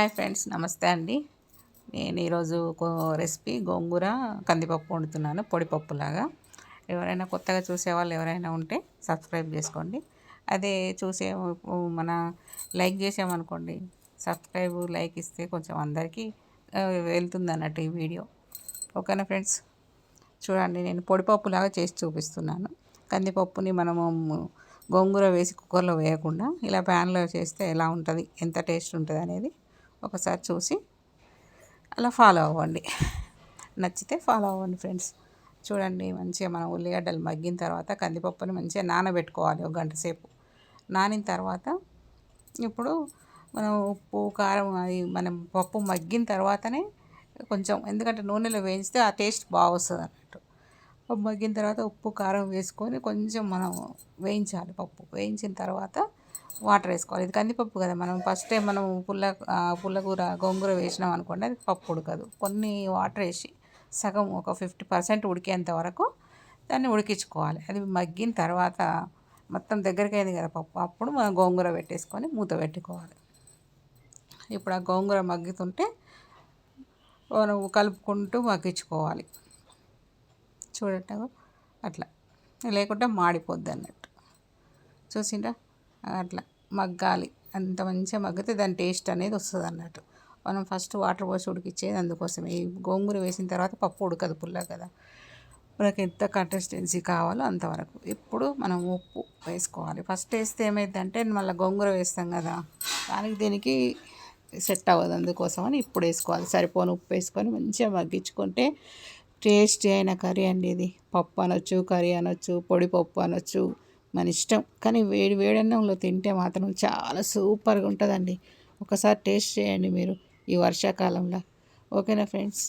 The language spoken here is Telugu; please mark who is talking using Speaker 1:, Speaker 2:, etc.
Speaker 1: హాయ్ ఫ్రెండ్స్, నమస్తే అండి. నేను ఈరోజు రెసిపీ గోంగూర కందిపప్పు వండుతున్నాను, పొడిపప్పులాగా. ఎవరైనా కొత్తగా చూసేవాళ్ళు ఎవరైనా ఉంటే సబ్స్క్రైబ్ చేసుకోండి. అదే చూసే మన లైక్ చేసామనుకోండి, లైక్ ఇస్తే కొంచెం అందరికీ వెళ్తుంది అన్నట్టు ఈ వీడియో. ఓకేనా ఫ్రెండ్స్? చూడండి, నేను పొడిపప్పులాగా చేసి చూపిస్తున్నాను. కందిపప్పుని మనము గోంగూర వేసి కుక్కర్లో వేయకుండా ఇలా ప్యాన్లో చేస్తే ఎలా ఉంటుంది, ఎంత టేస్ట్ ఉంటుంది అనేది ఒకసారి చూసి అలా ఫాలో అవ్వండి. నచ్చితే ఫాలో అవ్వండి ఫ్రెండ్స్. చూడండి, మంచిగా మనం ఉల్లిగడ్డలు మగ్గిన తర్వాత కందిపప్పుని మంచిగా నానబెట్టుకోవాలి ఒక గంట సేపు. నానిన తర్వాత ఇప్పుడు మనం ఉప్పు కారం అది మనం పప్పు మగ్గిన తర్వాతనే కొంచెం, ఎందుకంటే నూనెలో వేయించితే ఆ టేస్ట్ బాగా వస్తుంది అన్నట్టు. పప్పు మగ్గిన తర్వాత ఉప్పు కారం వేసుకొని కొంచెం మనం వేయించాలి. పప్పు వేయించిన తర్వాత వాటర్ వేసుకోవాలి. ఇది కందిపప్పు కదా, మనం ఫస్ట్ టైం మనం పుల్లకూర గోంగూర వేసినాం అనుకోండి, అది పప్పు ఉడకదు. కొన్ని వాటర్ వేసి సగం ఒక 50% ఉడికేంత వరకు దాన్ని ఉడికించుకోవాలి. అది మగ్గిన తర్వాత మొత్తం దగ్గరికి అయింది కదా పప్పు, అప్పుడు మనం గోంగూర పెట్టేసుకొని మూత పెట్టుకోవాలి. ఇప్పుడు ఆ గోంగూర మగ్గుతుంటే మనం కలుపుకుంటూ మగ్గించుకోవాలి. చూడండి అట్లా, లేకుంటే మాడిపోద్ది అన్నట్టు. చూసిండ్రా? అట్లా మగ్గాలి. అంత మంచిగా మగ్గితే దాని టేస్ట్ అనేది వస్తుంది అన్నట్టు. మనం ఫస్ట్ వాటర్ పోసి ఉడికిచ్చేది అందుకోసమే. ఈ గోంగూర వేసిన తర్వాత పప్పు ఉడకదు, పుల్ల కదా. మనకి ఎంత కన్సిస్టెన్సీ కావాలో అంతవరకు. ఇప్పుడు మనం ఉప్పు వేసుకోవాలి. ఫస్ట్ వేస్తే ఏమైందంటే మళ్ళీ గోంగూర వేస్తాం కదా, దీనికి సెట్ అవ్వదు. అందుకోసమని ఇప్పుడు వేసుకోవాలి. సరిపోని ఉప్పు వేసుకొని మంచిగా మగ్గించుకుంటే టేస్టీ అయిన కర్రీ అండి ఇది. పప్పు అనొచ్చు, కర్రీ అనొచ్చు, పొడి పప్పు అనొచ్చు, మన ఇష్టం. కానీ వేడి వేడన్నంలో తింటే మాత్రం చాలా సూపర్గా ఉంటుందండి. ఒకసారి టేస్ట్ చేయండి మీరు ఈ వర్షాకాలంలో. ఓకేనా ఫ్రెండ్స్?